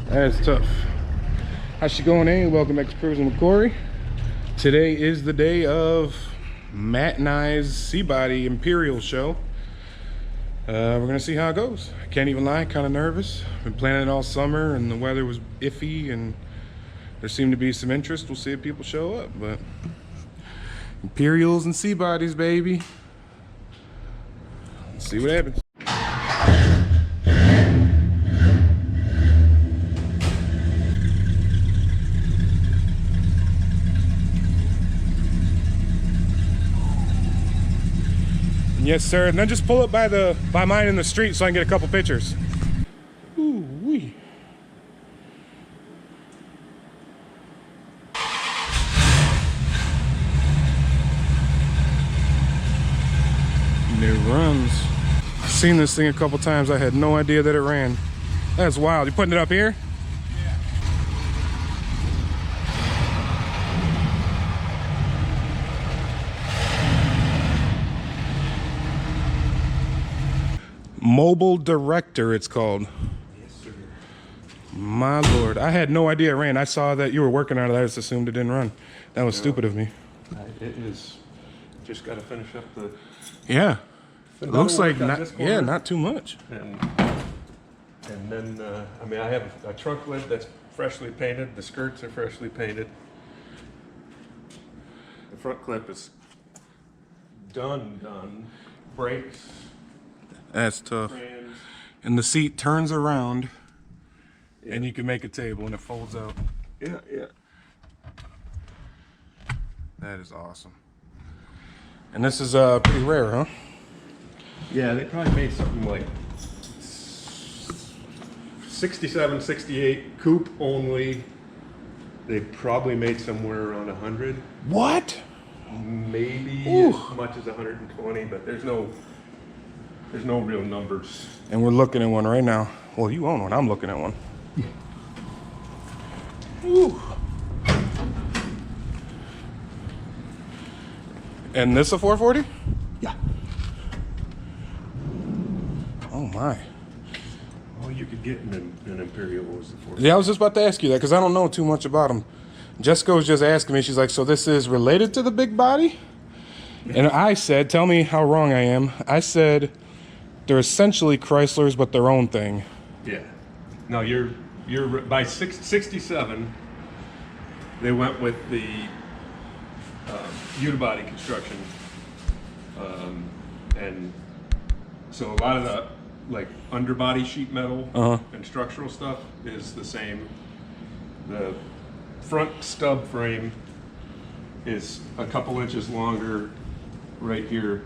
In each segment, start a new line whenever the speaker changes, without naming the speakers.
That's tough. How's she going, eh? Welcome back to Cruising with Corey. Today is the day of Matt and I's C-Body Imperial show. We're gonna see how it goes. I can't even lie, kind of nervous. Been planning it all summer and the weather was iffy and there seemed to be some interest. We'll see if people show up, but Imperials and C-Bodies, baby. Let's see what happens. Yes, sir. And then just pull up by mine in the street so I can get a couple pictures. Ooh wee. And it runs. I've seen this thing a couple times. I had no idea that it ran. That's wild. You putting it up here? Mobile Director, it's called. Yes, sir. My lord, I had no idea it ran. I saw that you were working on it. I just assumed it didn't run. That was stupid of me.
It is. Just got to finish up the.
Yeah. It looks like not too much.
And then I mean, I have a trunk lid that's freshly painted. The skirts are freshly painted. The front clip is done. Brakes.
That's tough.
Frames.
And the seat turns around, and you can make a table, and it folds out.
Yeah.
That is awesome. And this is pretty rare, huh?
Yeah, they probably made something like 67, 68 coupe only. They probably made somewhere around 100.
What?
Maybe
Ooh.
as much as 120, but there's no real numbers.
And we're looking at one right now. Well, you own one. I'm looking at one. Ooh. And this a 440?
Yeah.
Oh my.
All you could get in an Imperial was the 440.
Yeah, I was just about to ask you that because I don't know too much about them. Jessica was just asking me. She's like, so this is related to the big body? And I said, tell me how wrong I am. I said, they're essentially Chryslers, but their own thing.
Yeah. No, you're by 67. They went with the unibody construction, and so a lot of the like underbody sheet metal and structural stuff is the same. The front stub frame is a couple inches longer right here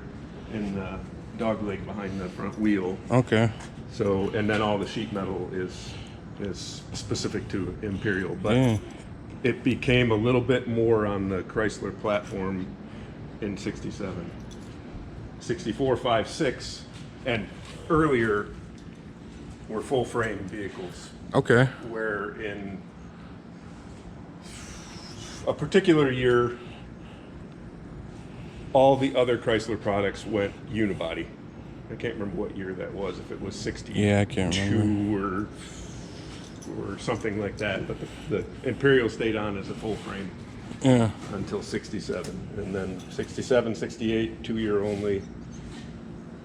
in the dog leg behind the front wheel.
Okay.
So, and then all the sheet metal is specific to Imperial, but it became a little bit more on the Chrysler platform in 67. 64, 5, 6, and earlier were full frame vehicles.
Okay.
Where in a particular year, all the other Chrysler products went unibody. I can't remember what year that was, if it was 62
I can't remember.
or something like that, but the Imperial stayed on as a full frame until 67. And then 67, 68, 2-year only.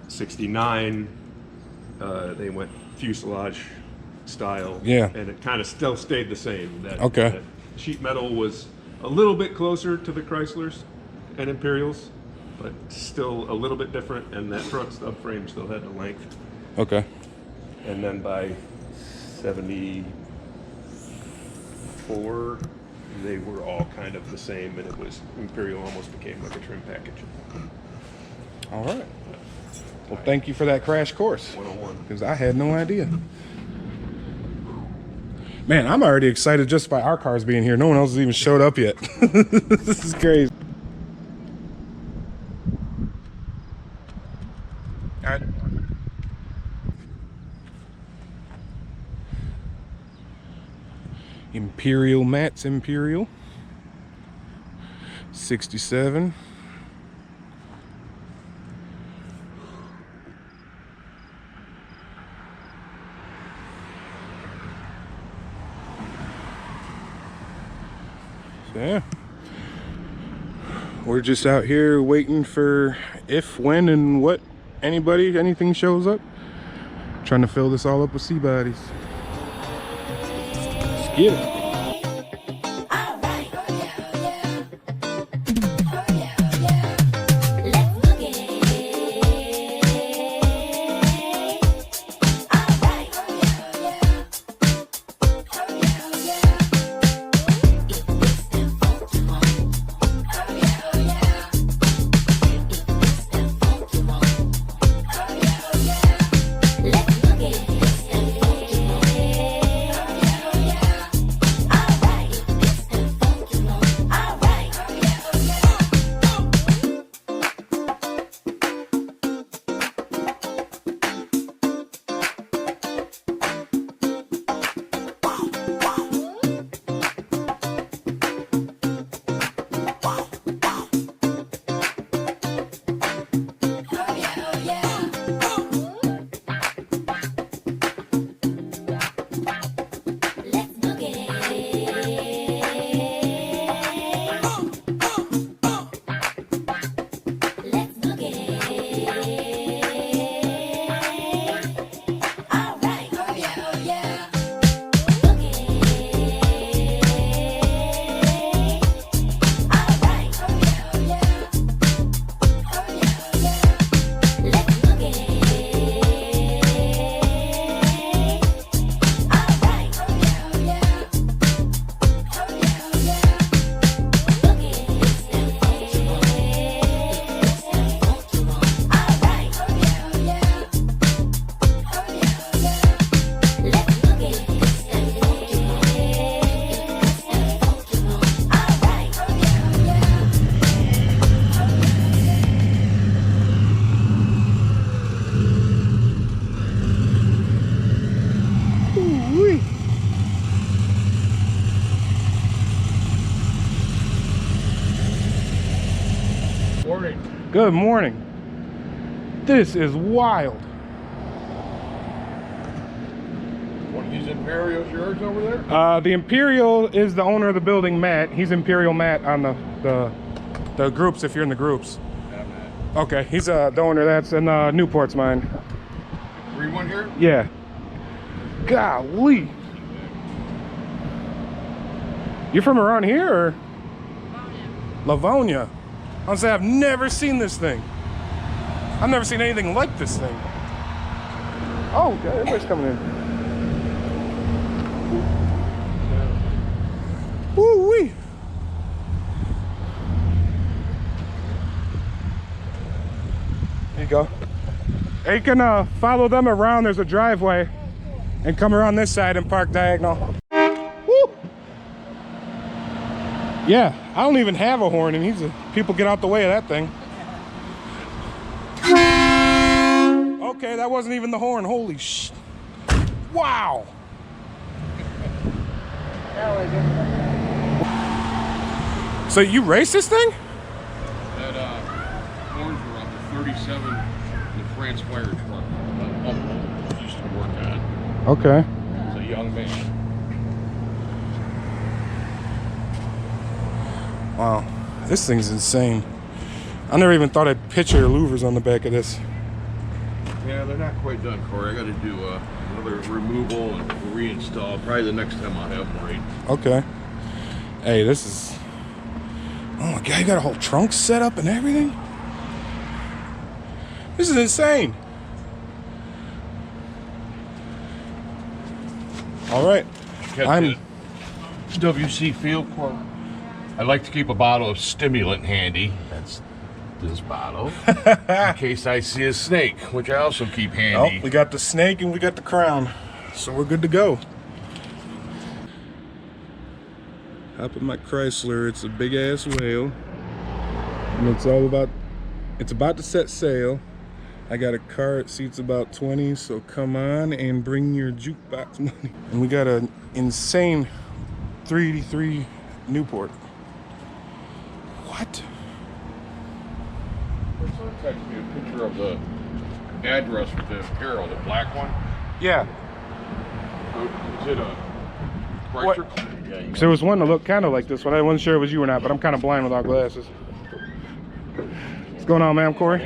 69, they went fuselage style.
Yeah.
And it kind of still stayed the same.
That
sheet metal was a little bit closer to the Chryslers and Imperials, but still a little bit different, and that front stub frame still had the length.
Okay.
And then by 74, they were all kind of the same, and it was Imperial almost became like a trim package.
All right. Well, thank you for that crash course.
101.
Because I had no idea. Man, I'm already excited just by our cars being here. No one else has even showed up yet. This is crazy. All right. Imperial Matt's Imperial. 67. Yeah. We're just out here waiting for if, when, and what anything shows up. Trying to fill this all up with C-Bodies. Let's get it.
Morning.
Good morning. This is wild.
One of these Imperials yours over there?
The Imperial is the owner of the building, Matt. He's Imperial Matt on the groups, if you're in the groups.
Yeah, man.
Okay, he's the owner. That's in Newport's mine.
Green one here?
Yeah. Golly. You're from around here, or? Livonia. I was say I've never seen this thing. I've never seen anything like this thing. Oh, God, everybody's coming in. Woo-wee. There you go. You can follow them around. There's a driveway, and come around this side and park diagonal. Woo! Yeah, I don't even have a horn, and people get out the way of that thing. Okay, that wasn't even the horn. Holy sh! Wow! So you race this thing?
That horns were on the 37 the transpired truck that used to work on.
Okay.
As a young man.
Wow, this thing's insane. I never even thought I'd picture louvers on the back of this.
Yeah, they're not quite done, Corey. I got to do another removal and reinstall. Probably the next time I'll have them right.
Okay. Hey, this is... Oh my God, you got a whole trunk set up and everything? This is insane. All right. I'm...
WC field corn. I like to keep a bottle of stimulant handy. That's this bottle. In case I see a snake, which I also keep handy.
Oh, we got the snake and we got the crown. So we're good to go. Hop in my Chrysler. It's a big ass whale. And it's about to set sail. I got a car, it seats about 20, so come on and bring your jukebox money. And we got an insane 383 Newport. What?
Someone texted me a picture of the address with the Imperial, the black one.
Yeah.
Is it a Chrysler? Yeah,
There was one that looked kind of like this one. I wasn't sure it was you or not, but I'm kind of blind without glasses. What's going on, man? I'm Corey.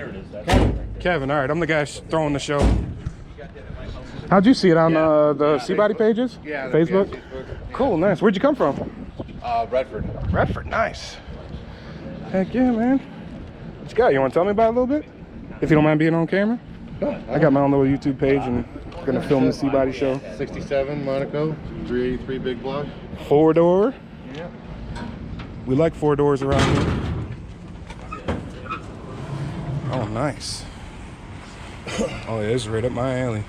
Kevin, all right. I'm the guy throwing the show. How'd you see it on the C-Body pages?
Yeah,
Facebook?
Yeah, Facebook.
Cool, nice. Where'd you come from?
Redford.
Redford, nice. Heck yeah, man. What you got? You want to tell me about it a little bit? If you don't mind being on camera? I got my own little YouTube page and I'm going to film the C-Body show.
67 Monaco, 383 big block.
4-door.
Yeah.
We like 4 doors around here. Oh, nice. Oh, yeah, it's right up my alley.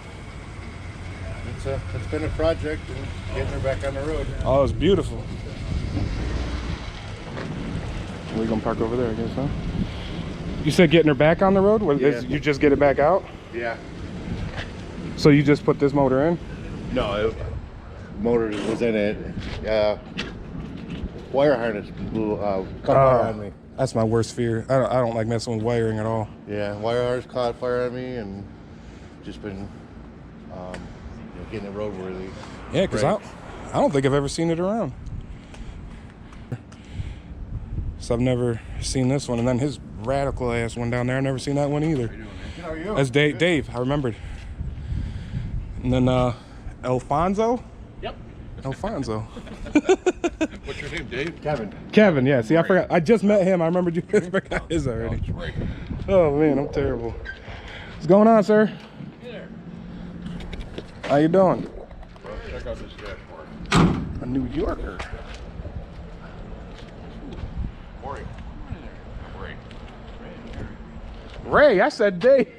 It's been a project and getting her back on the road.
Oh, it's beautiful. We're going to park over there, I guess, huh? You said getting her back on the road?
Yeah.
You just get it back out?
Yeah.
So you just put this motor in?
No, motor was in it. Wire harness blew caught fire on me.
That's my worst fear. I don't like messing with wiring at all.
Yeah, wire harness caught fire on me and just been getting it roadworthy.
Yeah, because I don't think I've ever seen it around. So I've never seen this one, and then his radical ass one down there. I've never seen that one either.
How are you?
That's Dave. I remembered. And then Alfonso.
Yep.
Alfonso.
What's your name, Dave?
Kevin. Yeah. See, I forgot. I just met him. I remembered you. I forgot his already.
That's right.
Oh man, I'm terrible. What's going on, sir? How you doing?
Well, check out this dashboard.
A New Yorker.
Corey. Ray.
Ray, I said Dave.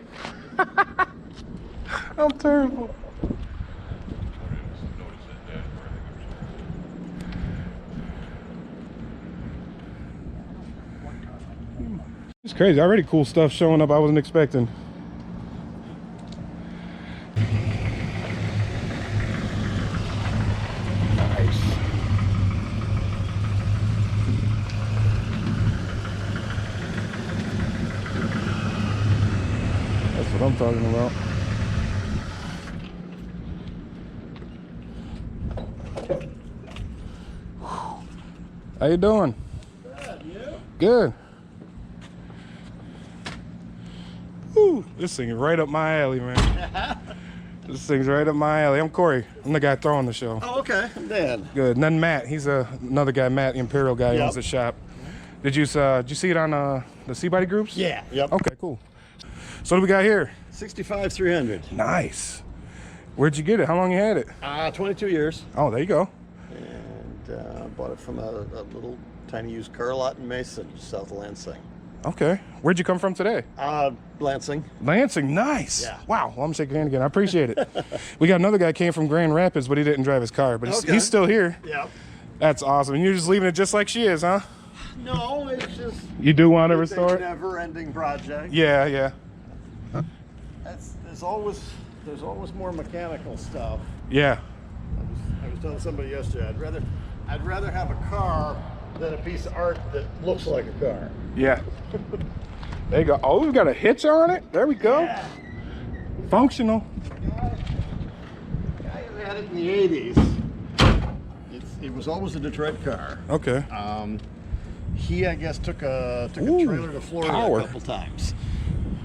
I'm terrible. It's crazy. Already cool stuff showing up I wasn't expecting. Nice. That's what I'm talking about. How you doing?
Good, you?
Good. Whew, this thing is right up my alley, man. This thing's right up my alley. I'm Corey. I'm the guy throwing the show.
Oh, okay. I'm Dan.
Good. And then Matt. He's another guy, Matt, the Imperial guy, who
Yep.
owns the shop. Did you see it on the C-Body groups?
Yeah. Yep.
Okay, cool. So what do we got here?
65 300.
Nice. Where'd you get it? How long you had it?
22 years.
Oh, there you go.
And bought it from a little tiny used car lot in Mason, south of Lansing.
Okay. Where'd you come from today?
Lansing.
Lansing. Nice.
Yeah.
Wow. Well, I'm shaking your hand again. I appreciate it. We got another guy came from Grand Rapids, but he didn't drive his car. But
Okay.
he's still here.
Yep.
That's awesome. And you're just leaving it just like she is, huh?
No, it's just
You do want to
it's
restore
a
it?
never-ending project.
Yeah, yeah.
There's always more mechanical stuff.
Yeah.
I was telling somebody yesterday, I'd rather have a car than a piece of art that looks like a car.
Yeah. There you go. Oh, we've got a hitch on it. There we go.
Yeah.
Functional.
I had it in the 80s. It was always a Detroit car.
Okay.
He, I guess, took a
Ooh,
trailer to Florida
power.
a couple times.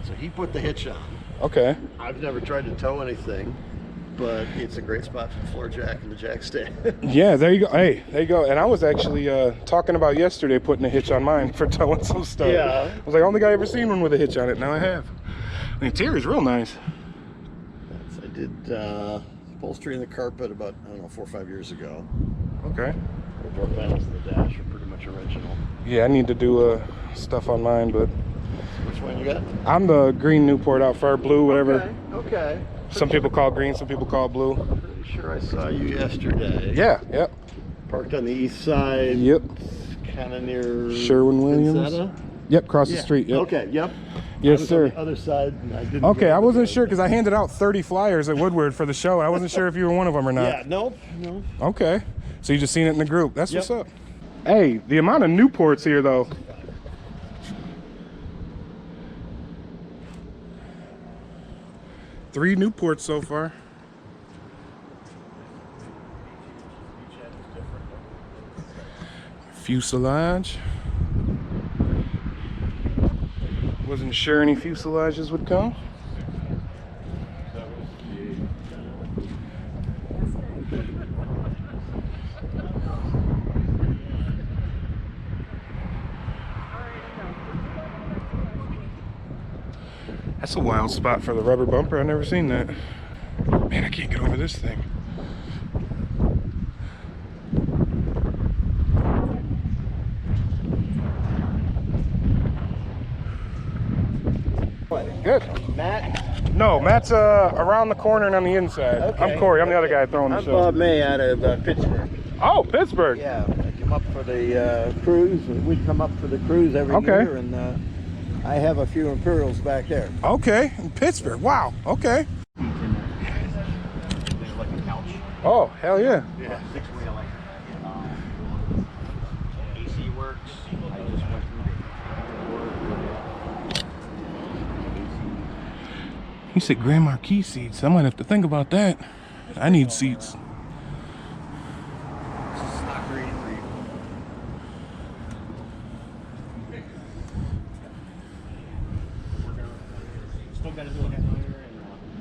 So he put the hitch on.
Okay.
I've never tried to tow anything, but it's a great spot for the floor jack and the jack stand.
Yeah, there you go. Hey, there you go. And I was actually talking about yesterday putting a hitch on mine for towing some stuff.
Yeah.
I was like, only guy I ever seen one with a hitch on it. Now I have. The interior's real nice.
I did upholstery in the carpet about, 4 or 5 years ago.
Okay.
The door panels and the dash are pretty much original.
Yeah, I need to do stuff on mine, but
Which one you got?
I'm the green Newport out far, blue, whatever.
Okay.
Some people call green, some people call blue.
Pretty sure I saw you yesterday.
Yeah, yep.
Parked on the east side.
Yep.
Kind of near
Sherwin-Williams?
Vincetta?
Yep, across the
Yeah.
street. Yep.
Okay, yep.
Yes,
I was
sir.
on the other side, and I didn't.
Okay,
go
I
to
wasn't
the-
sure because I handed out 30 flyers at Woodward for the show. I wasn't sure if you were one of them or not.
Yeah, nope, no.
Okay, so you just seen it in the group. That's what's
Yep.
up. Hey, the amount of Newports here though. Three Newports so far. Fuselage. Wasn't sure any fuselages would come. That's a wild spot for the rubber bumper. I've never seen that. Man, I can't get over this thing. Good.
Matt?
No, Matt's around the corner and on the inside.
Okay.
I'm Corey. I'm the other guy throwing the
I'm
show.
Bob May out of Pittsburgh.
Oh, Pittsburgh.
Yeah, I come up for the cruise. We come up for the cruise every year, and I have a few Imperials back there.
Okay, in Pittsburgh. Wow. Okay.
There's like a couch.
Oh, hell yeah.
Yeah. 6-wheeling. AC works. I just went through
You said Grand Marquis seats. I might have to think about that. I need seats.
stock rating for you. Still got to do an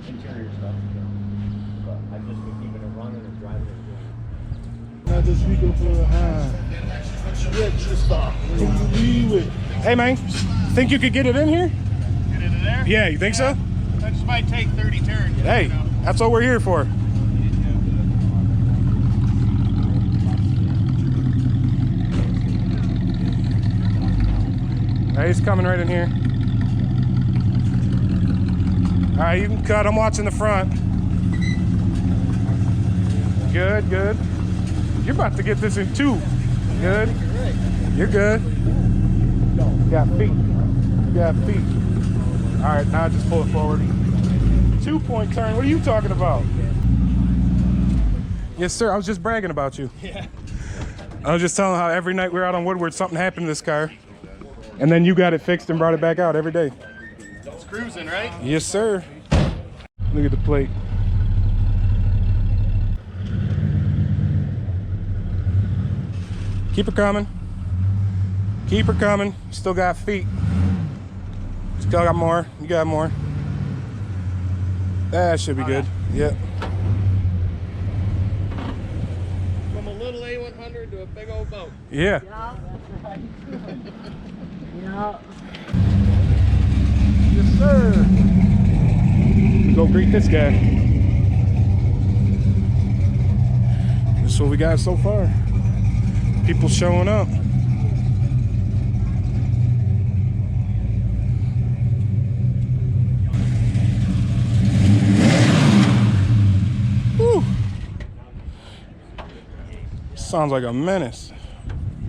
interior stuff. But I've just been keeping it running and driving it.
Not this weekend for
Yeah, just stop.
Hey man, think you could get it in here?
Get into there?
Yeah, you think so?
That just might take 30 turns.
Hey, that's what we're here for. Hey, he's coming right in here. All right, you can cut. I'm watching the front. Good, good. You're about to get this in two. Good. You're good. You got feet. You got feet. All right, now just pull it forward. 2-point turn. What are you talking about? Yes, sir. I was just bragging about you.
Yeah.
I was just telling how every night we were out on Woodward, something happened to this car. And then you got it fixed and brought it back out every day.
It's cruising, right?
Yes, sir. Look at the plate. Keep her coming. Keep her coming. Still got feet. Still got more. You got more. That should be good. Yep.
From a little A100 to a big old boat.
Yeah.
Yeah, that's right. Yeah.
Yes, sir. Go greet this guy. This is what we got so far. People showing up. Whew. Sounds like a menace.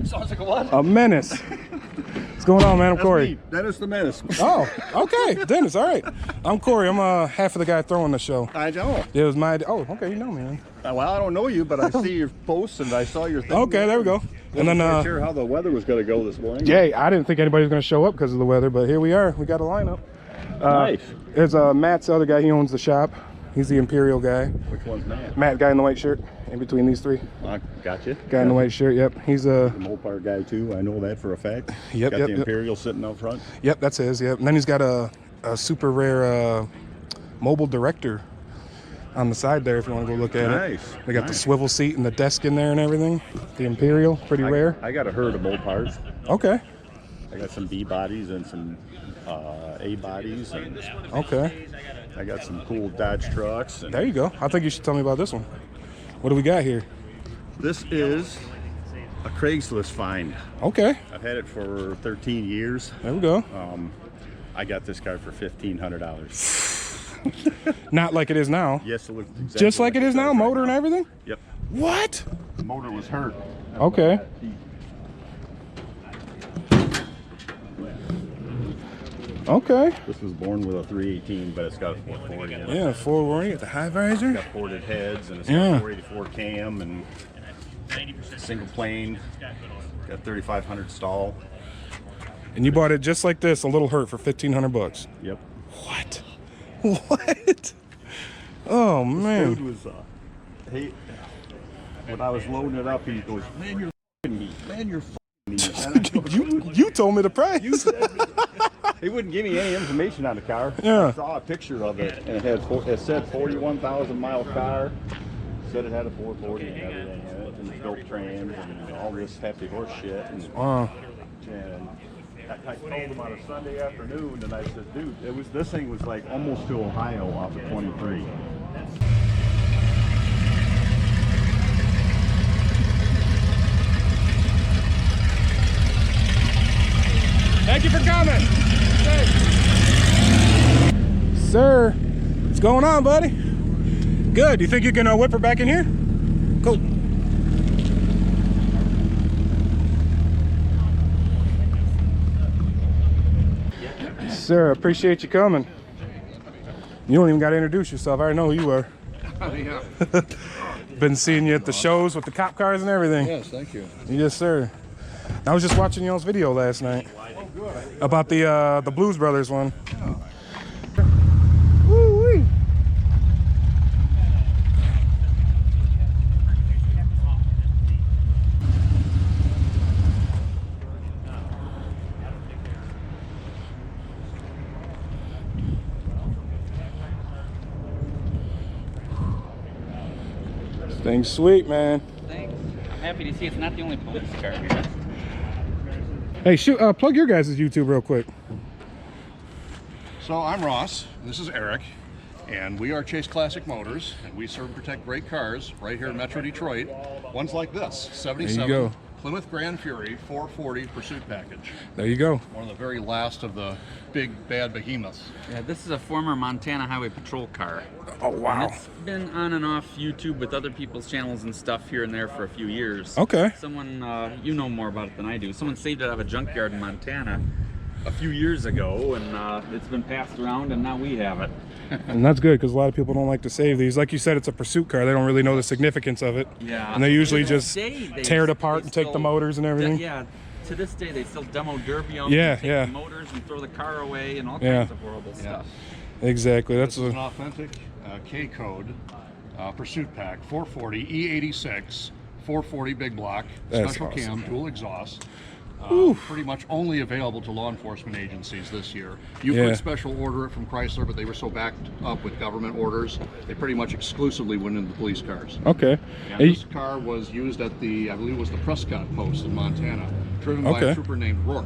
Sounds like a what?
A menace. What's going on, man? I'm Corey.
Dennis the Menace.
Oh, okay. Dennis, all right. I'm Corey. I'm half of the guy throwing the show.
I know.
It was my... Oh, okay. You know me, man.
Well, I don't know you, but I see your posts and I saw your thing.
Okay, there we go. And then,
Not sure how the weather was going to go this morning.
yeah, I didn't think anybody was going to show up because of the weather, but here we are. We got a lineup.
Nice.
There's Matt's the other guy. He owns the shop. He's the Imperial guy.
Which one's Matt?
Matt, guy in the white shirt. In between these three.
Gotcha.
Guy in the white shirt. Yep. He's a...
The Mopar guy too. I know that for a fact.
Yep,
Got
yep,
the
yep.
Imperial sitting out front.
Yep, that's his. Yep. And then he's got a super rare mobile director on the side there if you want to go look at it.
Nice.
They got the
Nice.
swivel seat and the desk in there and everything. The Imperial, pretty rare.
I got a herd of Mopars.
Okay.
I got some B-bodies and some A-bodies. And
Okay.
I got some cool Dodge trucks. And
There you go. I think you should tell me about this one. What do we got here?
this is a Craigslist find.
Okay.
I've had it for 13 years.
There we go.
I got this car for $1,500.
Not like it is now.
Yes, it looks exactly
Just like it is
it
now,
does right
motor and
now.
everything?
Yep.
What?
The motor was hurt.
Okay. Okay.
This was born with a 318, but it's got a 440 in it.
Yeah, 4 got the high visor.
Got ported heads and it's
Yeah.
got 484 cam and single plane. Got 3,500 stall.
And you bought it just like this, a little hurt for $1,500.
Yep.
What? What? Oh
Dude
man.
was when I was loading it up, he goes, "Man, you're f***ing me. Man, you're
You told me the price.
He wouldn't give me any information on the car.
Yeah.
I saw a picture of it, and it said 41,000 mile car. Said it had a 440 and everything in it, and built trans and all this hefty horse shit. And I told him on a Sunday afternoon, and I said, dude, this thing was like almost to Ohio off of 23.
Thank you for coming. Sir, what's going on, buddy? Good. You think you can whip her back in here? Cool. Sir, appreciate you coming. You don't even got to introduce yourself. I already know who you are. Been seeing you at the shows with the cop cars and everything.
Yes, thank you.
Yes, sir. I was just watching y'all's video last night about the Blues Brothers one. Woo-wee. This thing's sweet, man.
Thanks. I'm happy to see it's not the only police car here.
Hey, shoot, plug your guys' YouTube real quick.
So I'm Ross, and this is Eric, and we are Chase Classic Motors, and we serve and protect great cars right here in Metro Detroit. One's like this, 77
go.
Plymouth Grand Fury 440 Pursuit Package.
There you go.
One of the very last of the big bad behemoths.
Yeah, this is a former Montana Highway Patrol car.
Oh, wow.
And it's been on and off YouTube with other people's channels and stuff here and there for a few years.
Okay.
Someone, you know more about it than I do. Someone saved it out of a junkyard in Montana a few years ago, and it's been passed around, and now we have it.
And that's good, because a lot of people don't like to save these. Like you said, it's a pursuit car. They don't really know the significance of it.
Yeah.
And they usually
To this
just
day,
tear it apart and take the
still-
motors and everything.
Yeah. To this day, they still demo derby them,
Yeah,
take
yeah.
the motors and throw the car away and all
Yeah.
kinds of horrible stuff.
Exactly. That's
This is an authentic K-code Pursuit Pack 440 E86 440 big block,
That's
special
awesome.
cam, dual exhaust. Pretty much only available to law enforcement agencies this year. You
Yeah.
could special order it from Chrysler, but they were so backed up with government orders, they pretty much exclusively went into police cars.
okay.
And
Hey,
this car was used at the, I believe it was the Prescott post in Montana, driven by
Okay.
a trooper named Rourke.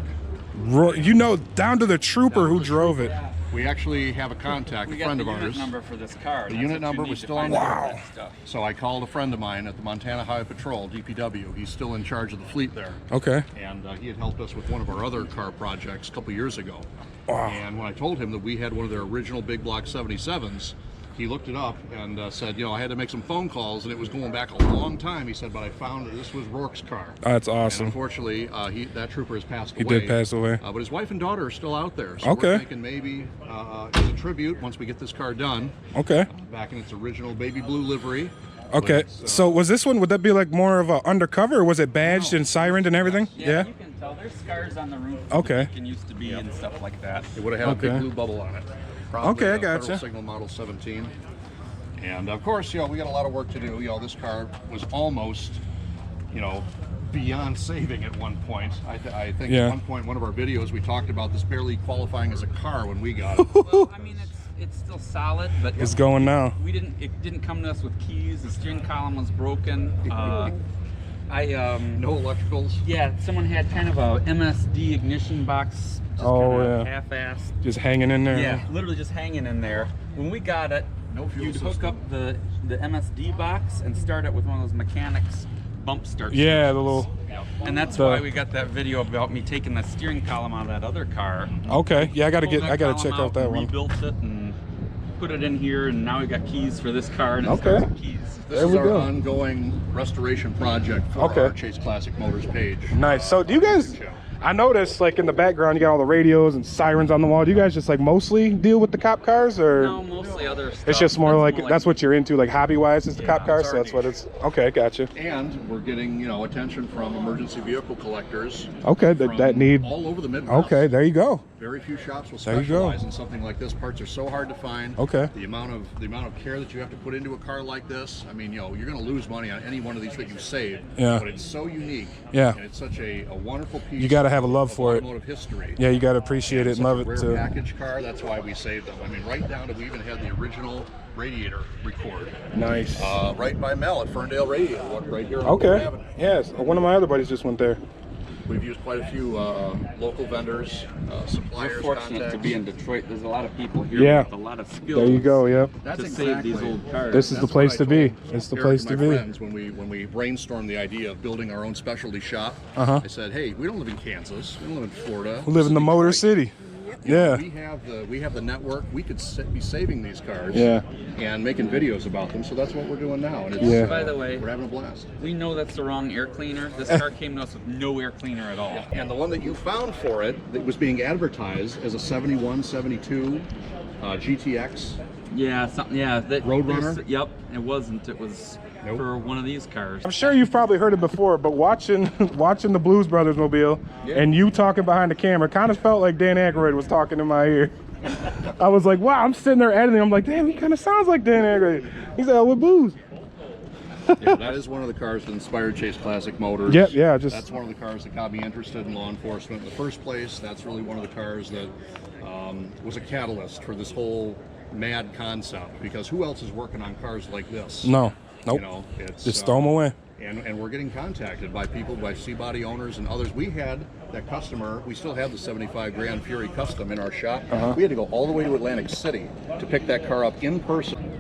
you know, down to the trooper who drove it.
We actually have a contact,
We
a
got
friend
the
of
unit
ours.
number for this car.
The
That's
unit
what you
number
need
was
to
still on
find
the
out
Wow.
that stuff.
So I called a friend of mine at the Montana Highway Patrol, DPW. He's still in charge of the fleet there.
Okay.
And he had helped us with one of our other car projects a couple years ago.
Wow.
And when I told him that we had one of their original big block 77s, he looked it up and said, you know, I had to make some phone calls, and it was going back a long time. He said, but I found that this was Rourke's car.
That's
And
awesome.
unfortunately, that trooper has passed
He
away.
did pass away.
But his wife and daughter are still out there. So
Okay.
we're thinking maybe as a tribute, once we get this car done,
Okay.
back in its original baby blue livery.
Okay.
with,
So was this one, would that be like more of a undercover, or was it badged and sirened and everything?
Yeah, you can tell there's scars on the roof.
Okay.
It used to be and stuff like that.
It would have had a
Okay.
big blue bubble on it. Probably
Okay, I
a Federal
gotcha.
Signal Model 17. And of course, you know, we got a lot of work to do. You know, this car was almost, you know, beyond saving at one point. I think
Yeah.
at one point, in one of our videos, we talked about this barely qualifying as a car when we got it.
Well, I mean, it's still solid, but
It's going now.
it didn't come to us with keys. The steering column was broken.
No electricals.
Yeah, someone had kind of a MSD ignition box. Just
Oh,
kinda
yeah.
half-assed.
Just hanging in there.
Yeah, literally just hanging in there. When we got it,
No fuel
you'd hook
system.
up the MSD box and start it with one of those mechanics bump start.
Yeah, the
switches.
little.
And that's why we got that video about me taking the steering column out of that other car.
Okay. Yeah, I gotta
Pulled that
check
column
out that
and
one.
Rebuilt it and put it in here, and now we got keys for this car and it
Okay.
starts with keys.
This
There
is
we
our
go.
ongoing restoration project for
Okay.
our Chase Classic Motors page.
Nice. So do you guys, I noticed like in the background you got all the radios and sirens on the wall. Do you guys just like mostly deal with the cop cars, or
No, mostly other stuff.
it's just more like that's what you're into, like hobby wise, is the cop cars?
it's
So
our
that's what
niche.
it's. Okay, gotcha.
And we're getting, you know, attention from emergency vehicle collectors.
Okay,
from
that need.
all over the Midwest.
Okay, there you go.
Very few shops will
There you go.
specialize in something like this. Parts are so hard to find.
Okay.
The amount of care that you have to put into a car like this. I mean, you know, you're going to lose money on any one of these that you save.
Yeah.
But it's so unique.
Yeah.
And it's such a wonderful piece.
You got to have a love
of
for it.
automotive history.
Yeah, you got to appreciate it and love it
Rare
too.
package car. That's why we saved them. I mean, right down to we even had the original radiator record.
Nice.
Right by Mel at Ferndale Radiator, right here on
Okay.
Avenue.
Yes. One of my other buddies just went there.
We've used quite a few local vendors, suppliers,
We're fortunate
contacts.
to be in Detroit. There's a lot of people here
Yeah.
with a lot of skills.
There you go. Yep.
That's
to save these old cars.
This is the
That's
place
what
to
I
be.
told
It's the
Eric
place
and
to
my
be.
friends when we brainstormed the idea of building our own specialty shop.
Uh-huh.
I said, hey, we don't live in Kansas. We don't live in Florida.
We live in the Motor City. Yeah.
We have the network. We could be saving these cars.
Yeah.
And making videos about them. So that's what we're doing now. And it's,
Yeah.
By the way,
we're having a blast.
we know that's the wrong air cleaner. This car came to us with no air cleaner at all.
And the one that you found for it that was being advertised as a 71, 72 GTX.
Yeah, something. Yeah, that
Roadrunner?
Yep, it wasn't. It was
Nope.
for one of these cars.
I'm sure you've probably heard it before, but watching the Blues Brothers mobile and you talking behind the camera kind of felt like Dan Aykroyd was talking in my ear. I was like, wow, I'm sitting there editing. I'm like, damn, he kind of sounds like Dan Aykroyd. He said, with Blues.
Yeah, that is one of the cars that inspired Chase Classic Motors.
Yep, yeah,
That's one of the cars that got me interested in law enforcement in the first place. That's really one of the cars that was a catalyst for this whole mad concept, because who else is working on cars like this?
No, nope.
You know, it's
Just throw them away.
And we're getting contacted by people, by C-Body owners and others. We had that customer, we still have the 75 Grand Fury Custom in our shop. We had to go all the way to Atlantic City to pick that car up in person.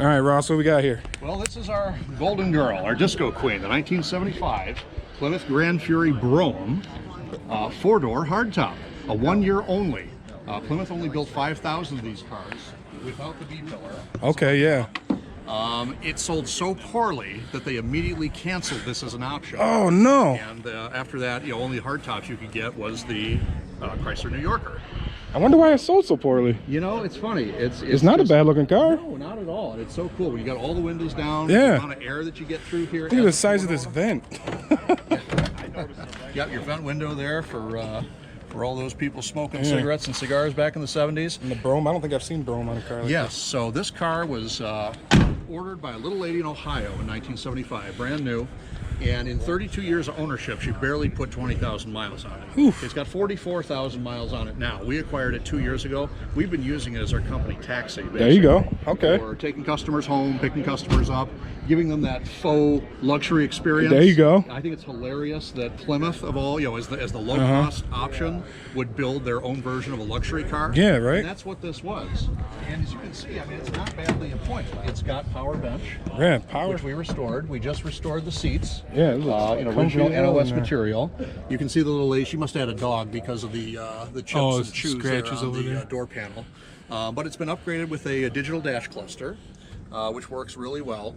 All right, Ross, what we got here?
Well, this is our Golden Girl, our Disco Queen, the 1975 Plymouth Grand Fury Brougham, 4-door hardtop, a 1 year only. Plymouth only built 5,000 of these cars without the B-pillar.
Okay, yeah.
It sold so poorly that they immediately canceled this as an option.
Oh, no.
And after that, you know, only hardtops you could get was the Chrysler New Yorker.
I wonder why it sold so poorly.
You know, it's funny. It's
not
just
a bad looking car.
No, not at all. And it's so cool. When you got all the windows down,
Yeah.
the amount of air that you get through here.
Look at the size of this vent.
You got your vent window there for all those people smoking cigarettes and cigars back in the 70s.
And the Brougham, I don't think I've seen Brougham on a car like
Yes, so this car was ordered by a little lady in Ohio in 1975, brand new. And in 32 years of ownership, she barely put 20,000 miles on it.
Oof.
It's got 44,000 miles on it now. We acquired it 2 years ago. We've been using it as our company taxi. Basically.
There you go. Okay.
We're taking customers home, picking customers up, giving them that faux luxury experience.
There you go.
I think it's hilarious that Plymouth, of all, you know, as the low cost option, would build their own version of a luxury car.
Yeah, right.
And that's what this was. And as you can see, I mean, it's not badly appointed. It's got power bench,
Yeah, power.
which we restored. We just restored the seats.
Yeah, it looks
In
comfy
original
as hell
NOS
in there.
material. You can see the little lady. She must have had a dog because of the chips
Oh,
and chews there
scratches
on
over
the
there.
door panel. But it's been upgraded with a digital dash cluster, which works really well.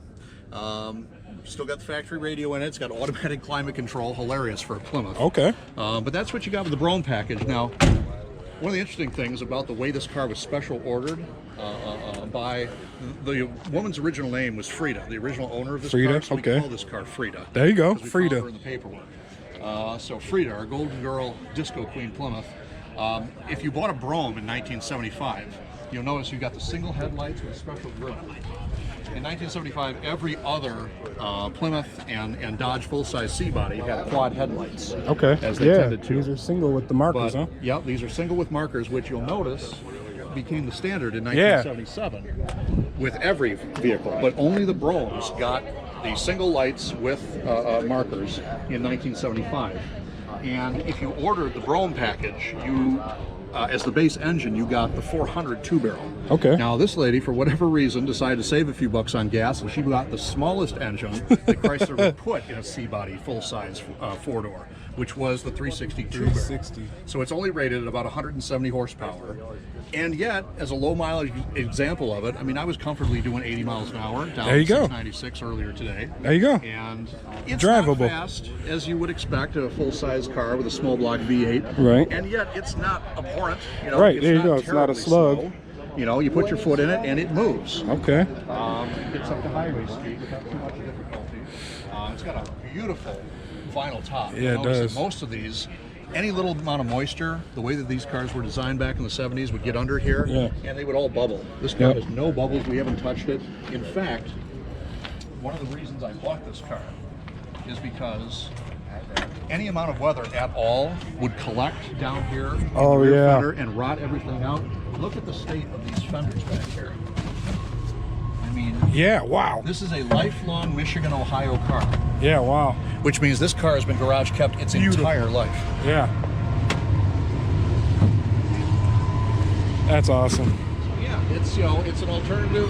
Still got the factory radio in it. It's got automatic climate control. Hilarious for a Plymouth.
Okay.
But that's what you got with the Brougham package. Now, one of the interesting things about the way this car was special ordered by the woman's original name was Frida, the original owner of this
Frida,
car. So
okay.
we call this car Frida.
There you go,
'cause we found
Frida.
her in the paperwork. So Frida, our Golden Girl Disco Queen Plymouth. If you bought a Brougham in 1975, you'll notice you got the single headlights with a special grille. In 1975, every other Plymouth and Dodge full-size C-Body had quad headlights.
Okay.
As they
yeah,
tended to.
these are single with the markers,
But,
huh?
yep, these are single with markers, which you'll notice became the standard in 1977 with every vehicle. But only the Broughams got the single lights with markers in 1975. And if you ordered the Brougham package, you as the base engine, you got the 400 two-barrel.
Okay.
Now, this lady, for whatever reason, decided to save a few bucks on gas, and she got the smallest engine that Chrysler would put in a C-Body full-size four-door, which was the 360 two-barrel.
360.
So it's only rated at about 170 horsepower. And yet, as a low-mileage example of it, I mean, I was comfortably doing 80 miles an hour down
There you go.
696 earlier today.
There you go.
And it's
Drivable.
not fast, as you would expect a full-size car with a small block V8.
Right.
And yet, it's not abhorrent. You know,
Right,
it's
there you
not
go. It's not a
terribly
slug.
slow. You know, you put your foot in it, and it moves.
Okay.
It gets up to highway speed without too much difficulty. It's got a beautiful vinyl top.
Yeah, it
Notice that
does.
most of these any little amount of moisture, the way that these cars were designed back in the 70s, would get under here, and they would all bubble. This car has no bubbles. We haven't touched it. In fact, one of the reasons I bought this car is because any amount of weather at all would collect down here in the rear fender and rot everything out. Look at the state of these fenders back here. I mean,
wow.
This is a lifelong Michigan, Ohio car.
Yeah, wow.
Which means this car has been garage kept its entire life.
Yeah. That's awesome.
Yeah, it's, you know, it's an alternative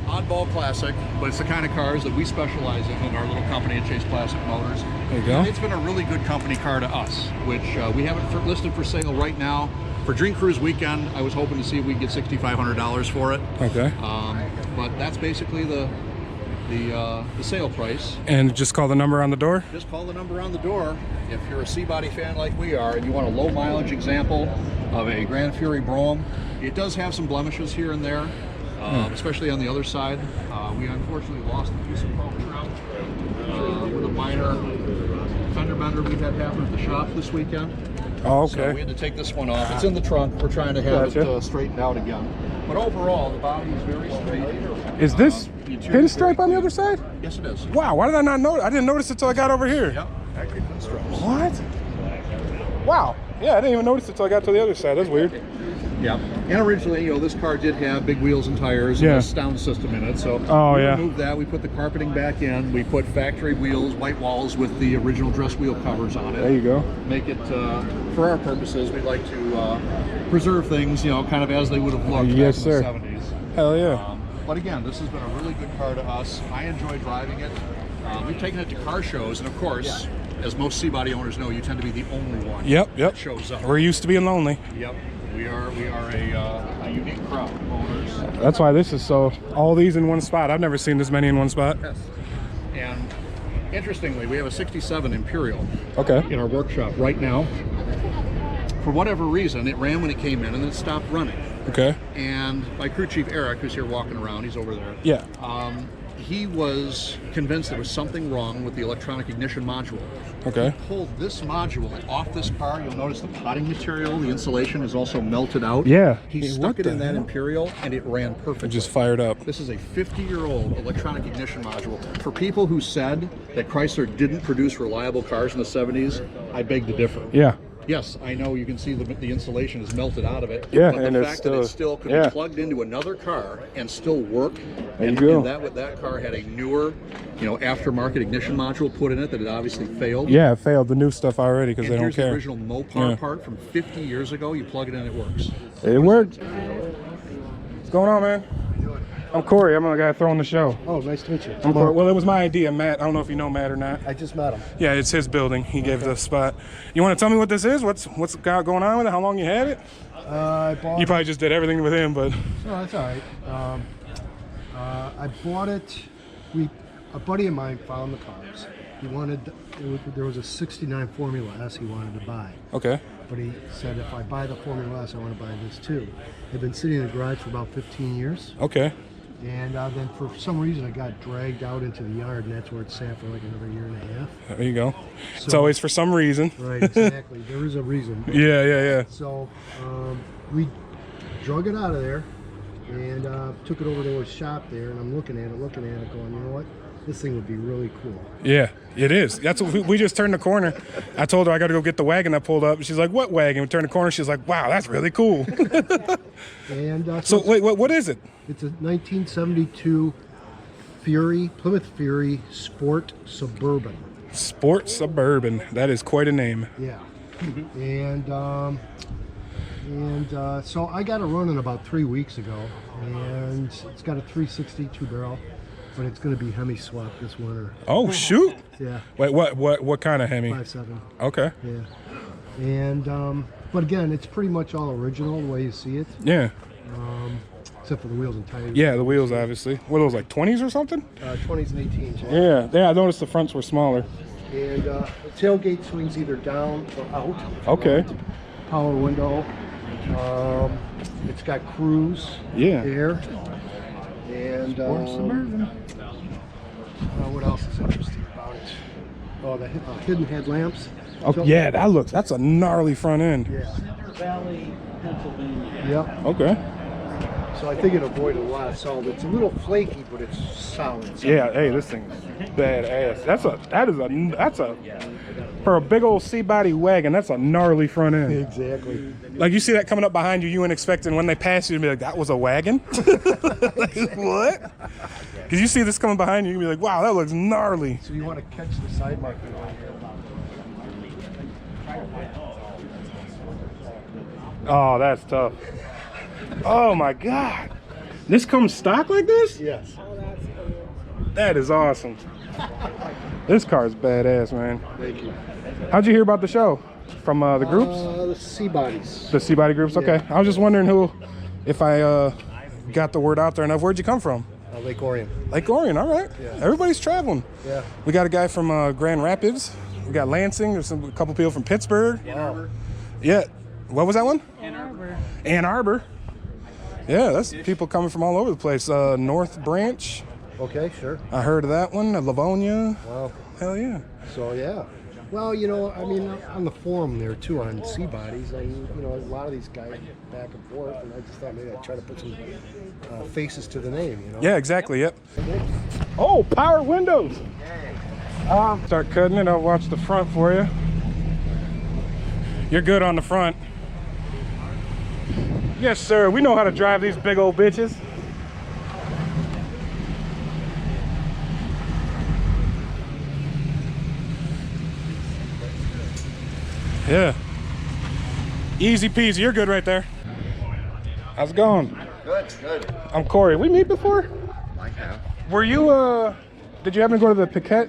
oddball classic, but it's the kind of cars that we specialize in our little company at Chase Classic Motors.
There you go.
And it's been a really good company car to us, which we have it listed for sale right now. For Dream Cruise weekend, I was hoping to see if we could get $6,500 for it.
Okay.
But that's basically the sale price.
And just call the number on the door?
Just call the number on the door. If you're a C-Body fan like we are and you want a low mileage example of a Grand Fury Brougham, it does have some blemishes here and there, especially on the other side. We unfortunately lost a piece of chrome shroud with a minor fender bender we had happen at the shop this weekend.
Oh, okay.
So we had to take this one off. It's in the trunk. We're trying to have it straightened out again. But overall, the body is very straight.
Is this pinstripe on the other side?
Yes, it is.
Wow, why did I not notice? I didn't notice it till I got over here.
Yep, factory pinstripes.
What? Wow. Yeah, I didn't even notice it till I got to the other side. That's weird.
Yeah. And originally, you know, this car did have big wheels and tires and a sound system in it. So we removed that. We put the carpeting back in. We put factory wheels, white walls with the original dress wheel covers on it.
There you go.
Make it, for our purposes, we'd like to preserve things, you know, kind of as they would have looked back in the 70s.
Hell yeah.
But again, this has been a really good car to us. I enjoy driving it. We've taken it to car shows, and of course, as most C-Body owners know, you tend to be the only one that shows up.
We're used to being lonely.
Yep. We are a unique crowd of owners.
That's why this is so, all these in one spot. I've never seen this many in one spot.
Yes. And interestingly, we have a 67 Imperial
in
our workshop right now. For whatever reason, it ran when it came in and then it stopped running.
Okay.
And my crew chief, Eric, who's here walking around, he's over there.
Yeah.
He was convinced there was something wrong with the electronic ignition module.
Okay.
He pulled this module off this car. You'll notice the potting material, the insulation is also melted out.
Yeah.
He stuck it in that Imperial and it ran perfectly.
It just fired up.
This is a 50-year-old electronic ignition module. For people who said that Chrysler didn't produce reliable cars in the 70s, I beg to differ.
Yeah.
Yes, I know you can see the insulation is melted out of it.
Yeah,
but
and
the
it's
fact that it still could be plugged into another car and still work, and that car had a newer, you know, aftermarket ignition module put in it that it obviously failed.
Yeah, it failed the new stuff already because they don't care.
Here's the original Mopar part from 50 years ago. You plug it in, it works.
It worked. What's going on, man? I'm Corey. I'm the guy throwing the show.
Oh, nice to meet you.
I'm Corey. Well, it was my idea, Matt. I don't know if you know Matt or not.
I just met him.
Yeah, it's his building. He gave the spot. You want to tell me what this is? What's going on with it? How long you had it? You probably just did everything with him, but.
No, that's all right. I bought it. A buddy of mine found the cars. He wanted. There was a '69 Formula S he wanted to buy.
Okay.
But he said, if I buy the Formula S, I want to buy this too. They've been sitting in the garage for about 15 years.
Okay.
And then for some reason, it got dragged out into the yard, and that's where it sat for like another year and a half.
There you go. So, it's always for some reason.
Right, exactly. There is a reason.
Yeah.
So we drug it out of there and took it over to a shop there, and I'm looking at it, going, you know what? This thing would be really cool. Yeah,
it is. That's what we just turned the corner. I told her I got to go get the wagon that pulled up. She's like, what wagon? We turned the corner. She's like, wow, that's really cool.
And
so wait, what is it?
It's a 1972 Plymouth Fury Sport Suburban.
Sport Suburban. That is quite a name.
Yeah. And so I got it running about 3 weeks ago, and it's got a 362 barrel. But it's going to be Hemi swap this winter.
Oh shoot!
Yeah.
Wait, what kind of Hemi?
5.7.
Okay.
Yeah. And but again, it's pretty much all original the way you see it.
Yeah.
Except for the wheels and tires.
Yeah, the wheels obviously. Were those like 20s or something?
20s and 18s.
Yeah. I noticed the fronts were smaller.
And the tailgate swings either down or out.
Okay.
Power window. It's got cruise.
Yeah.
Air. And what else is interesting about it? Oh, the hidden headlamps.
Oh,
So-
yeah, that's a gnarly front end.
Yeah.
Valley, Pennsylvania.
Yep.
Okay.
So I think it avoided a lot of salt. It's a little flaky, but it's solid.
Yeah, hey, this thing is badass. That's a for a big old C-body wagon, that's a gnarly front end.
Exactly.
Like you see that coming up behind you, you ain't expecting when they pass you to be like, that was a wagon? Like, what? Because you see this coming behind you, you can be like, wow, that looks gnarly.
So you want to catch the side marker right here.
Oh, that's tough. Oh my God. This comes stock like this?
Yes.
That is awesome. This car is badass, man.
Thank you.
How'd you hear about the show? From the groups?
The C-Bodies.
The C-Body groups? Okay.
Yeah.
I was just wondering if I got the word out there enough. Where'd you come from?
Lake Orion.
Lake Orion, all right.
Yeah.
Everybody's traveling.
Yeah.
We got a guy from Grand Rapids. We got Lansing. There's a couple people from Pittsburgh.
Wow.
Yeah. What was that one?
Ann Arbor.
Ann Arbor. Yeah, that's people coming from all over the place. North Branch.
Okay, sure.
I heard of that one. Livonia.
Wow.
Hell yeah.
So yeah. Well, you know, I mean, on the forum there too on C-Bodies, and you know, a lot of these guys back and forth, and I just thought maybe I'd try to put some faces to the name, you know.
Yeah, exactly. Yep. Oh, power windows. Start cutting it. I'll watch the front for you. You're good on the front. Yes, sir. We know how to drive these big old bitches. Yeah. Easy peasy. You're good right there. How's it going?
Good, good.
I'm Corey. We meet before?
I have.
Were you, did you happen to go to the Piquet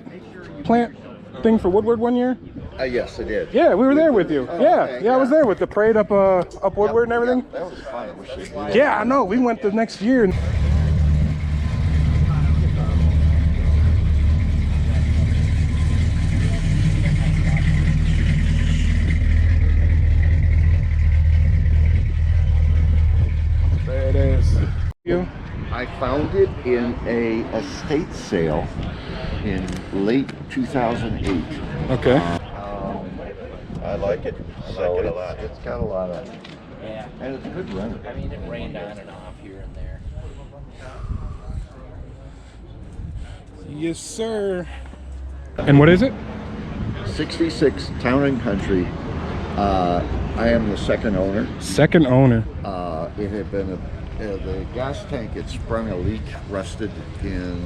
plant thing for Woodward one year?
Yes, I did.
Yeah, we were there with you.
Oh,
Yeah,
okay,
yeah, I was
yeah.
there with the parade up Woodward and everything.
That was fun. I wish they did that.
Yeah, I know. We went the next year. Badass. You?
I found it in a estate sale in late 2008.
Okay.
I like it. So it's got a lot of,
Yeah.
and it's a good renter.
I mean, it rained on and off here and there.
Yes, sir. And what is it?
66 Town and Country. I am the second owner.
Second owner.
It had been the gas tank had sprung a leak, rusted in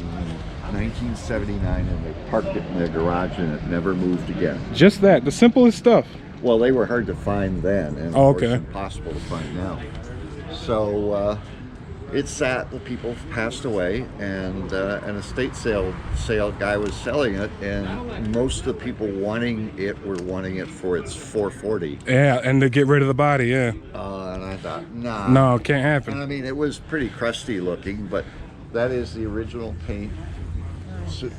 1979, and they parked it in their garage, and it never moved again.
Just that, the simplest stuff.
Well, they were hard to find then, and
Oh,
of course
okay.
impossible to find now. So it sat. The people passed away, and an estate sale guy was selling it, and most of the people wanting it were wanting it for its 440.
Yeah, and to get rid of the body, yeah.
And I thought, nah.
No, can't
And
happen.
I mean, it was pretty crusty looking, but that is the original paint,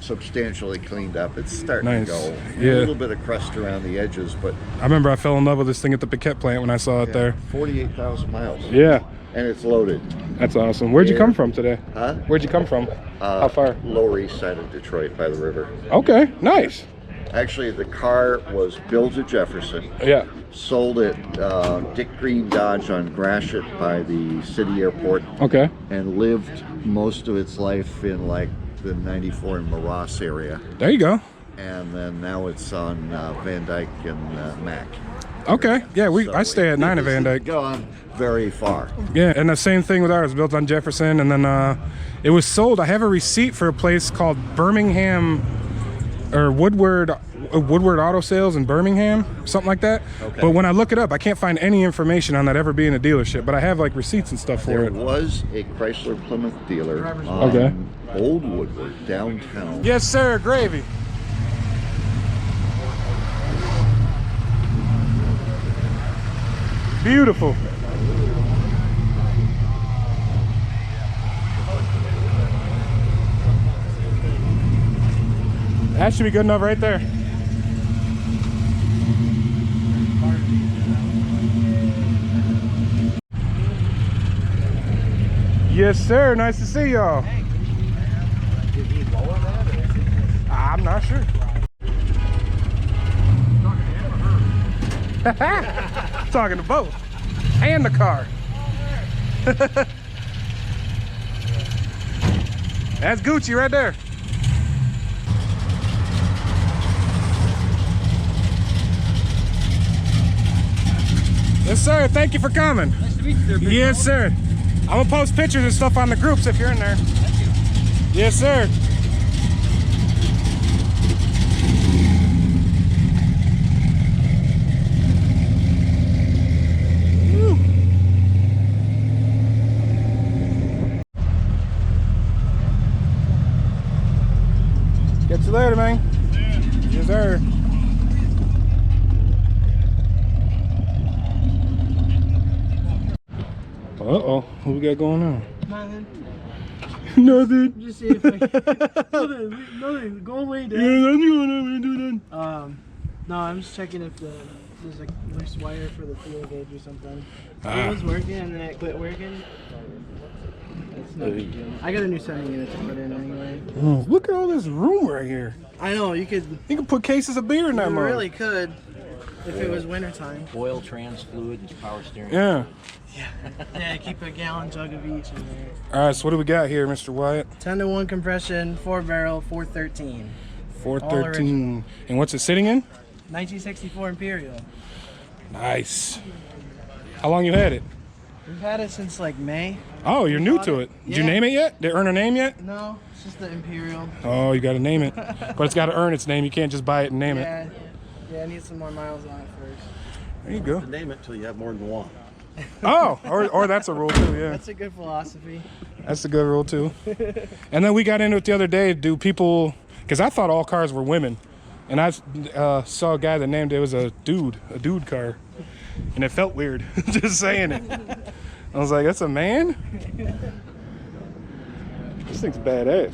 substantially cleaned up. It's starting
Nice.
to go.
Yeah.
A little bit of crust around the edges, but
I remember I fell in love with this thing at the Piquet plant when I saw it there.
48,000 miles.
Yeah,
And it's loaded.
that's awesome. Where'd you come from today?
Huh?
Where'd you come from? How far?
Lower east side of Detroit by the river.
Okay, nice.
Actually, the car was billed to Jefferson.
Yeah.
Sold at Dick Green Dodge on Gratiot by the city airport.
Okay.
And lived most of its life in like the 94 and Maross area.
There you go.
And then now it's on Van Dyke and Mac.
Okay. Yeah,
So
I stay at 9 at Van Dyke.
Gone very far.
Yeah, and the same thing with ours, built on Jefferson, and then it was sold. I have a receipt for a place called Birmingham or Woodward Auto Sales in Birmingham, something like that.
Okay.
But when I look it up, I can't find any information on that ever being a dealership. But I have like receipts and stuff for
There
it.
was a Chrysler Plymouth dealer on
Okay.
Old Woodward downtown.
Yes, sir. Gravy. Beautiful. That should be good enough right there. Yes, sir. Nice to see y'all. I'm not sure. Talking to both. And the car. That's Gucci right there. Yes, sir. Thank you for coming.
Nice to meet you there, big
Yes,
fella.
sir. I'm gonna post pictures and stuff on the groups if you're in there.
Thank you.
Yes, sir. Woo. Catch you later, man. Yes, sir. Uh-oh, what we got going on?
Nothing.
Nothing.
Just see if I nothing. Go away, Dad.
Yeah, nothing going on. We didn't do nothing.
No, I'm just checking if there's a loose wire for the fuel gauge or something.
Ah.
It was working and then it quit working. It's no big deal. I got a new sending unit to put in anyway.
Oh, look at all this room right here.
I know, you could
put cases of beer in that
You
mug.
really could if it was wintertime.
Oil, trans fluid, and power steering.
Yeah.
Yeah, keep a gallon jug of each in there.
All right, so what do we got here, Mr. Wyatt?
10-to-1 compression, 4-barrel, 413.
413. And what's it sitting in?
1964 Imperial.
Nice. How long you had it?
We've had it since like May.
Oh, you're new to it. Did you
Yeah.
name it yet? Did it earn a name yet?
No, it's just the Imperial.
Oh, you got to name it. But it's got to earn its name. You can't just buy it and name it.
Yeah, I need some more miles on it first.
There you go.
Name it till you have more than one.
Oh, or that's a rule too, yeah.
That's a good philosophy.
That's a good rule too. And then we got into it the other day. Do people, because I thought all cars were women. And I saw a guy that named it was a dude car. And it felt weird just saying it. I was like, that's a man? This thing's badass.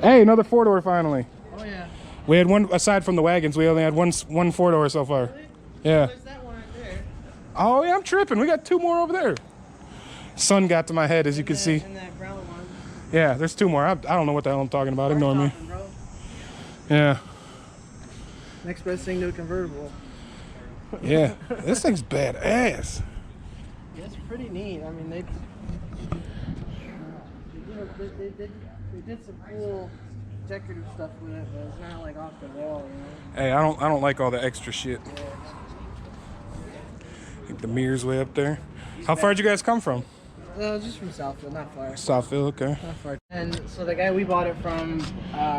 Hey, another 4-door finally.
Oh yeah.
We had one, aside from the wagons, we only had one 4-door so far. Yeah.
There's that one right there.
Oh yeah, I'm tripping. We got 2 more over there. Sun got to my head, as you can see.
And that brown one.
Yeah, there's 2 more. I don't know what the hell I'm talking about. Ignore me.
Bro.
Yeah.
Next best thing to a convertible.
Yeah. This thing's badass.
Yeah, it's pretty neat. I mean, they did some cool decorative stuff with it, but it's not like off the wall, you know.
Hey, I don't like all the extra shit.
Yeah.
I think the mirror's way up there. How far did you guys come from?
Just from Southfield, not far.
Southfield, okay.
Not far. And so the guy we bought it from,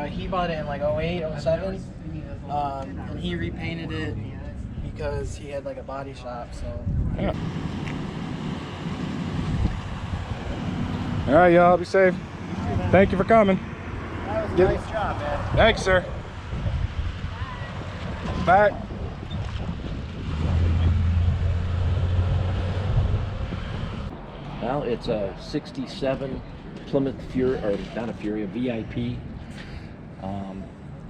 he bought it in like 08, 07. And he repainted it because he had like a body shop, so.
Yeah. All right, y'all, be safe. Thank you for coming.
That was a nice job, man.
Thanks, sir. Back.
Well, it's a 67 Plymouth Fury, or not a Fury, a VIP.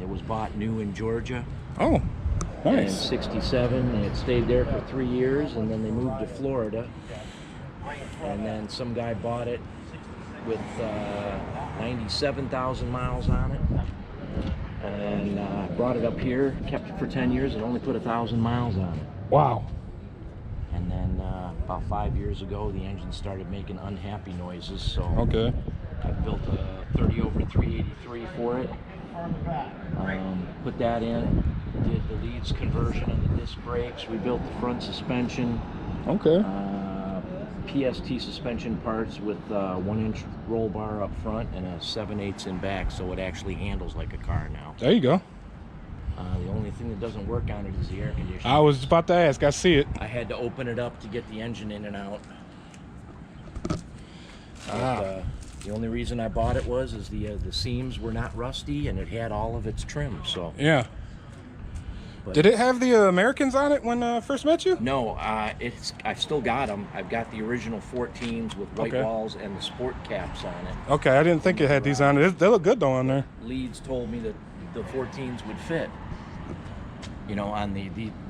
It was bought new in Georgia.
Oh,
In
nice.
'67, and it stayed there for 3 years, and then they moved to Florida. And then some guy bought it with 97,000 miles on it, and brought it up here, kept it for 10 years, and only put 1,000 miles on it.
Wow.
And then about 5 years ago, the engine started making unhappy noises, so
Okay.
I built a 30 over 383 for it. Put that in, did the leads conversion on the disc brakes, rebuilt the front suspension.
Okay.
PST suspension parts with 1-inch roll bar up front and a 7/8 in back, so it actually handles like a car now.
There you go.
The only thing that doesn't work on it is the air conditioning.
I was about to ask. I see it.
I had to open it up to get the engine in and out.
Ah.
But, the only reason I bought it was the seams were not rusty and it had all of its trim. So
Yeah.
but
Did it have the Americans on it when I first met you?
No, I've still got them. I've got the original 14s with white
Okay.
walls and the sport caps on it.
Okay, I didn't think it had these on it. They look good though on there.
Leeds told me that the 14s would fit. You know, on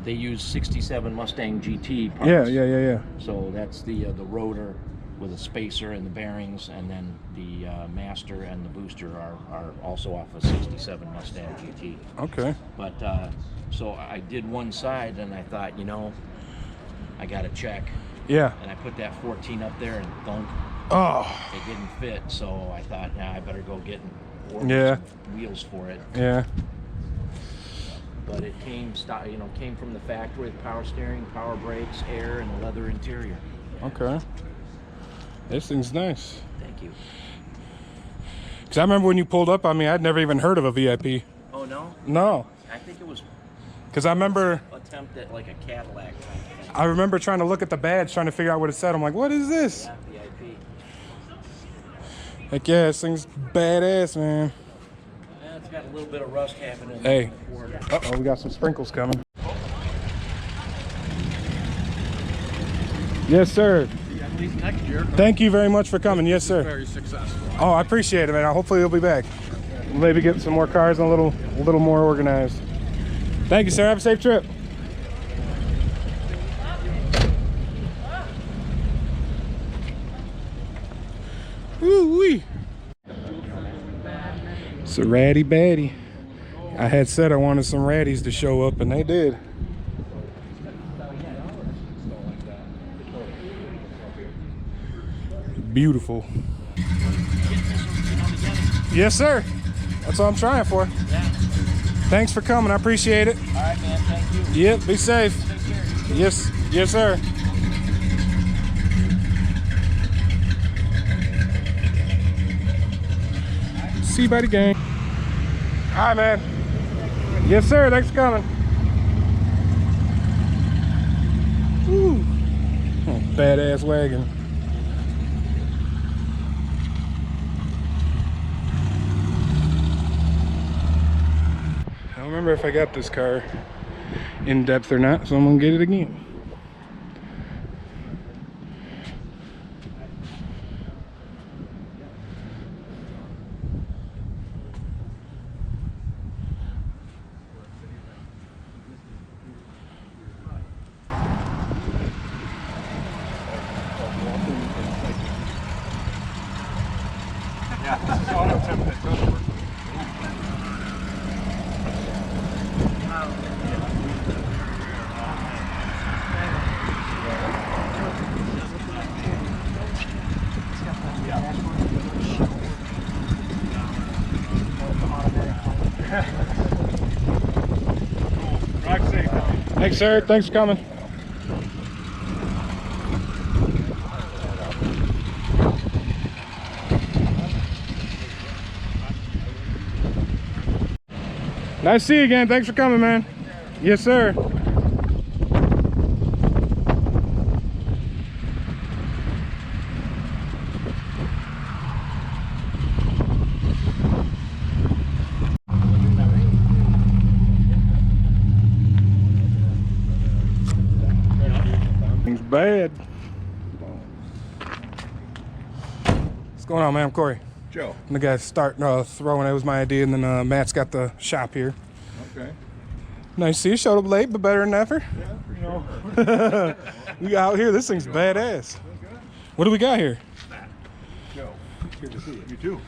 they use '67 Mustang GT parts.
Yeah.
So that's the rotor with a spacer and the bearings, and then the master and the booster are also off a 67 Mustang GT.
Okay.
But so I did one side, and I thought, you know, I got to check.
Yeah.
And I put that 14 up there, and thunk.
Oh.
It didn't fit, so I thought, nah, I better go get some wheels for it.
Yeah.
But it came from the factory with power steering, power brakes, air, and a leather interior.
Okay. This thing's nice.
Thank you.
Because I remember when you pulled up on me, I'd never even heard of a VIP.
Oh, no?
No.
I think it was...
Because I remember...
attempt at like a Cadillac kind of thing.
I remember trying to look at the badge, trying to figure out what it said. I'm like, what is this?
Yeah, VIP.
Like, yeah, this thing's badass, man.
Yeah, it's got a little bit of rust happening.
Hey. Uh-oh, we got some sprinkles coming. Yes, sir.
At least next year.
Thank you very much for coming. Yes, sir.
Very successful.
Oh, I appreciate it, man. Hopefully you'll be back. Maybe get some more cars and a little more organized. Thank you, sir. Have a safe trip. Woo-wee. It's a ratty baddie. I had said I wanted some ratties to show up, and they did. Beautiful. Yes, sir. That's what I'm trying for.
Yeah.
Thanks for coming. I appreciate it.
All right, man. Thank you.
Yep. Be safe. Yes. Yes, sir. C-Body gang. Hi, man. Yes, sir. Thanks for coming. Ooh. Oh, badass wagon. I don't remember if I got this car in depth or not, so I'm gonna get it again. Thanks, sir. Thanks for coming. Nice to see you again. Thanks for coming, man. Yes, sir. Things bad. What's going on, man? I'm Corey.
Joe.
And the guys start throwing. It was my idea, and then Matt's got the shop here.
Okay.
Nice to see you. Showed up late, but better than ever.
Yeah, for sure.
We out here. This thing's badass. What do we got here?
Joe, good to see you. You too.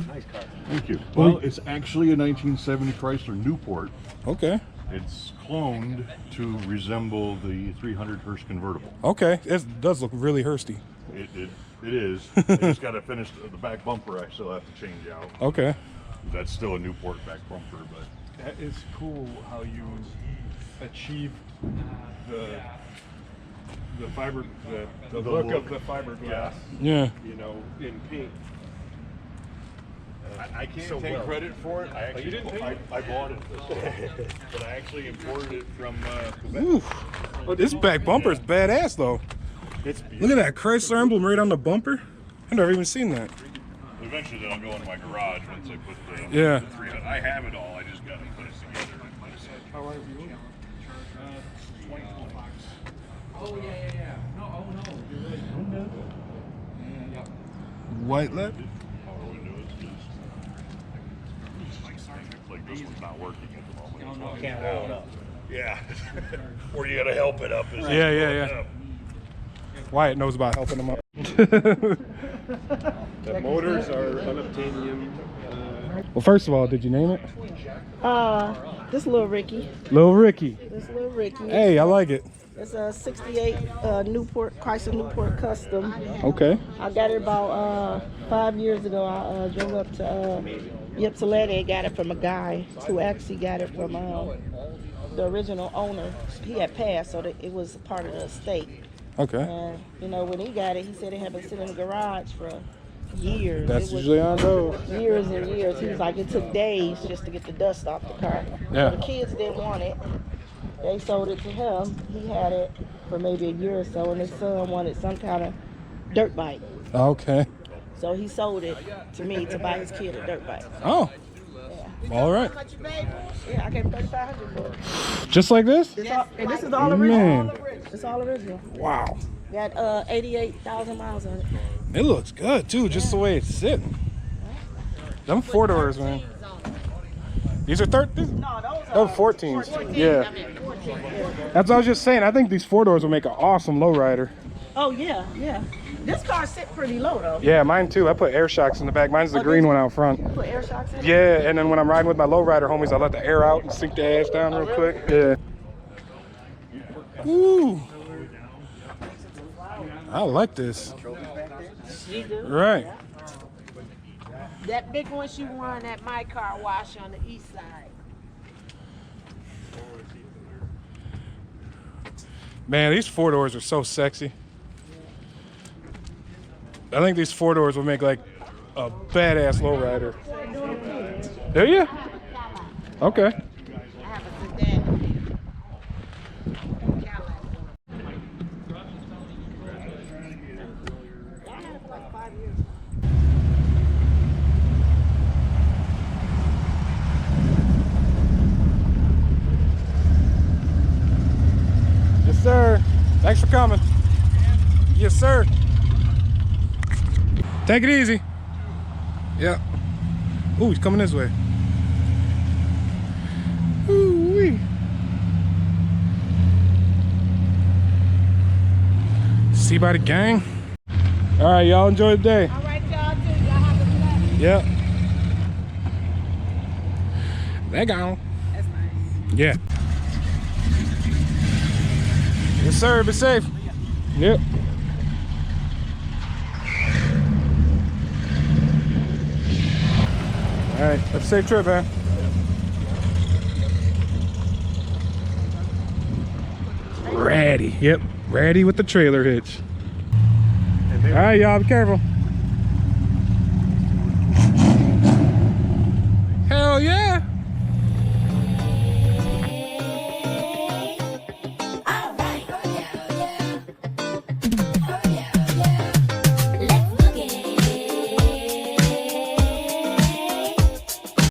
Nice car.
Thank you. Well, it's actually a 1970 Chrysler Newport.
Okay.
It's cloned to resemble the 300 Hearse convertible.
Okay. It does look really Hursty.
It is. I just got to finish the back bumper. I still have to change out.
Okay.
That's still a Newport back bumper, but
That is cool how you achieve the fiber, the look of the fiberglass.
Yeah.
You know, in pink.
I can't
so
take
well.
credit for it. I
Oh,
actually
you didn't take it?
I bought it, but I actually imported it from Quebec.
Ooh. This back bumper is badass, though.
It's
Look at that Chrysler emblem right on the bumper. I've never even seen that.
Eventually, then I'll go into my garage once I put the
Yeah.
the 300. I have it all. I just got to put it together.
How are you?
2020.
Oh, yeah. No, oh, no. You're right.
White lip.
Power windows. Like this one's not working at the moment.
No,
Can't roll it up.
Yeah. Or you got to help it up.
Yeah. Wyatt knows about helping them up.
The motors are unobtainium.
Well, first of all, did you name it?
This little Ricky.
Lil Ricky.
This little Ricky.
Hey, I like it.
It's a 68 Newport, Chrysler Newport Custom.
Okay.
I got it about 5 years ago. I drove up to Ypsilanti and got it from a guy who actually got it from the original owner. He had passed, so that it was part of the estate.
Okay.
And, you know, when he got it, he said it had been sitting in the garage for years.
That's
It was
usually how it goes.
years and years. He was like, it took days just to get the dust off the car.
Yeah.
The kids didn't want it. They sold it to him. He had it for maybe a year or so, and his son wanted some kind of dirt bike.
Okay.
So he sold it to me to buy his kid a dirt bike.
Oh.
Yeah.
All right.
Yeah, I gave him $3,500 for it.
Just like this?
And this is all original.
Man.
It's all original.
Wow.
Got 88,000 miles on it.
It looks good too, just the way it's sitting. Them 4-doors, man. These are 13?
No,
those are 14s. Yeah. That's what I was just saying. I think these 4-doors will make an awesome lowrider.
Oh, yeah, yeah. This car sit pretty low, though.
Yeah, mine too. I put air shocks in the back. Mine's the green one out front.
You put air shocks in it?
Yeah, and then when I'm riding with my lowrider homies, I let the air out and sink the ass down real quick. Yeah. Woo. I like this.
You do?
Right.
That big one she won at my car wash on the east side.
Man, these 4-doors are so sexy. I think these 4-doors will make like a badass lowrider. Do you? Okay. Yes, sir. Thanks for coming. Yes, sir. Take it easy. Yeah. Ooh, he's coming this way. Ooh-wee. C-Body gang. All right, y'all enjoy the day.
All right, y'all too. Y'all have a blessed.
Yep. They gone.
That's nice.
Yeah. Yes, sir. Be safe. Yep. All right. Have a safe trip, man. Ready. Yep. Ready with the trailer hitch. All right, y'all. Be careful.